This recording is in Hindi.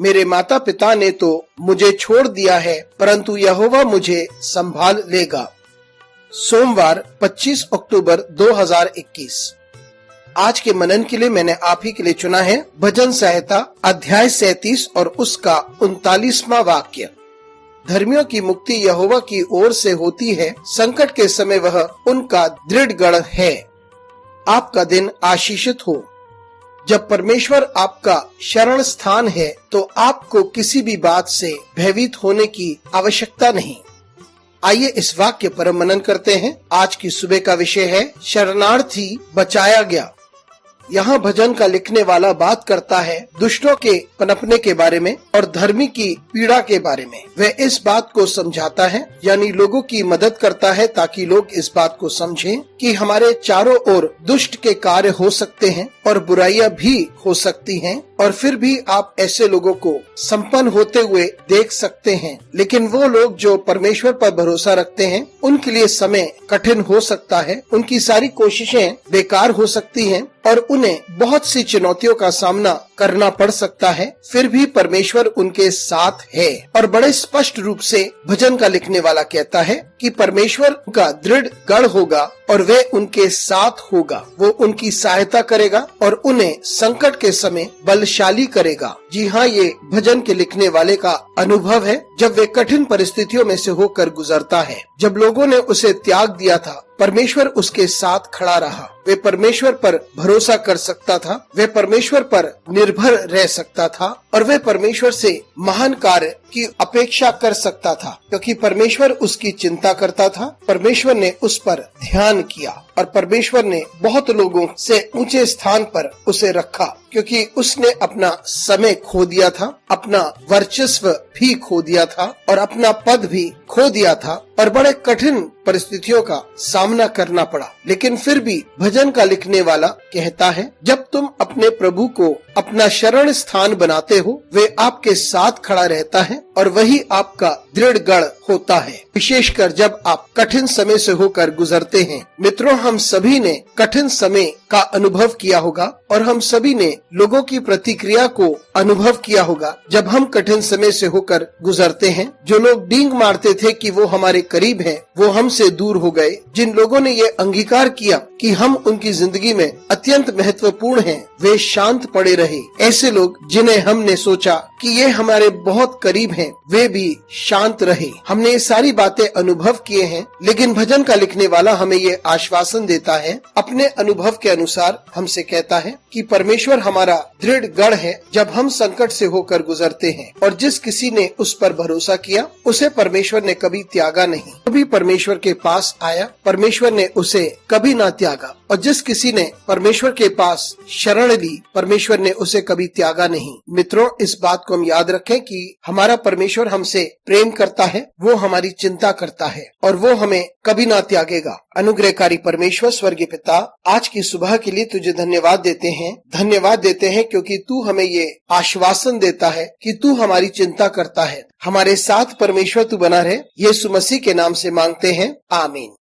मेरे माता पिता ने तो मुझे छोड़ दिया है, परंतु यहोवा मुझे संभाल लेगा। सोमवार 25 अक्टूबर 2021। आज के मनन के लिए मैंने आप ही के लिए चुना है भजन संहिता अध्याय 37 और उसका 39वां वाक्य। धर्मियों की मुक्ति यहोवा की ओर से होती है, संकट के समय वह उनका दृढ़ गढ़ है। आपका दिन आशीषित हो। जब परमेश्वर आपका शरण स्थान है तो आपको किसी भी बात से भयभीत होने की आवश्यकता नहीं। आइए इस वाक्य पर मनन करते हैं। आज की सुबह का विषय है शरणार्थी बचाया गया। यहाँ भजन का लिखने वाला बात करता है दुष्टों के पनपने के बारे में और धर्मी की पीड़ा के बारे में। वह इस बात को समझाता है, यानी लोगों की मदद करता है ताकि लोग इस बात को समझें कि हमारे चारों ओर दुष्ट के कार्य हो सकते हैं और बुराइयां भी हो सकती हैं, और फिर भी आप ऐसे लोगों को संपन्न होते हुए देख सकते हैं। लेकिन वो लोग जो परमेश्वर पर भरोसा रखते हैं, उनके लिए समय कठिन हो सकता है, उनकी सारी कोशिशें बेकार हो सकती हैं और उन्हें बहुत सी चुनौतियों का सामना करना पड़ सकता है। फिर भी परमेश्वर उनके साथ है। और बड़े स्पष्ट रूप से भजन का लिखने वाला कहता है कि परमेश्वर का दृढ़ गढ़ होगा और वे उनके साथ होगा। वो उनकी सहायता करेगा और उन्हें संकट के समय बलशाली करेगा। जी हाँ, ये भजन के लिखने वाले का अनुभव है जब वे कठिन परिस्थितियों में से होकर गुजरता है। जब लोगों ने उसे त्याग दिया था, परमेश्वर उसके साथ खड़ा रहा। वे परमेश्वर पर भरोसा कर सकता था, वे परमेश्वर पर निर्भर रह सकता था और वे परमेश्वर से महान कार्य की अपेक्षा कर सकता था, क्योंकि परमेश्वर उसकी चिंता करता था। परमेश्वर ने उस पर ध्यान किया और परमेश्वर ने बहुत लोगों से ऊंचे स्थान पर उसे रखा, क्योंकि उसने अपना समय खो दिया था, अपना वर्चस्व भी खो दिया था और अपना पद भी खो दिया था और बड़े कठिन परिस्थितियों का सामना करना पड़ा। लेकिन फिर भी भजन का लिखने वाला कहता है, जब तुम अपने प्रभु को अपना शरण स्थान बनाते हो, वे आपके साथ खड़ा रहता है और वही आपका दृढ़ गढ़ होता है। विशेषकर जब आप कठिन समय से होकर गुजरते हैं। मित्रों, हम सभी ने कठिन समय का अनुभव किया होगा और हम सभी ने लोगों की प्रतिक्रिया को अनुभव किया होगा जब हम कठिन समय से होकर गुजरते हैं। जो लोग डींग मारते थे कि वो हमारे करीब हैं, वो हमसे दूर हो गए। जिन लोगों ने ये अंगीकार किया कि हम उनकी जिंदगी में अत्यंत महत्वपूर्ण हैं, वे शांत पड़े रहे। ऐसे लोग जिन्हें हमने सोचा कि ये हमारे बहुत करीब हैं, वे भी शांत रहे। हमने ये सारी बातें अनुभव किए हैं, लेकिन भजन का लिखने वाला हमें ये आश्वासन देता है, अपने अनुभव के अनुसार हमसे कहता है कि परमेश्वर हमारा दृढ़ गढ़ है जब हम संकट से होकर गुजरते हैं। और जिस किसी ने उस पर भरोसा किया, उसे परमेश्वर ने कभी त्यागा नहीं। कभी परमेश्वर के पास आया, परमेश्वर ने उसे कभी ना त्यागा। और जिस किसी ने परमेश्वर के पास शरण ली, परमेश्वर ने उसे कभी त्यागा नहीं। मित्रों, इस बात को हम याद रखें कि हमारा परमेश्वर हमसे प्रेम करता है, वो हमारी चिंता करता है और वो हमें कभी ना त्यागेगा। अनुग्रहकारी परमेश्वर स्वर्गीय पिता, आज की सुबह के लिए तुझे धन्यवाद देते हैं क्योंकि तू हमें ये आश्वासन देता है कि तू हमारी चिंता करता है। हमारे साथ परमेश्वर तू बना रहे। यीशु मसीह के नाम से मांगते हैं, आमीन।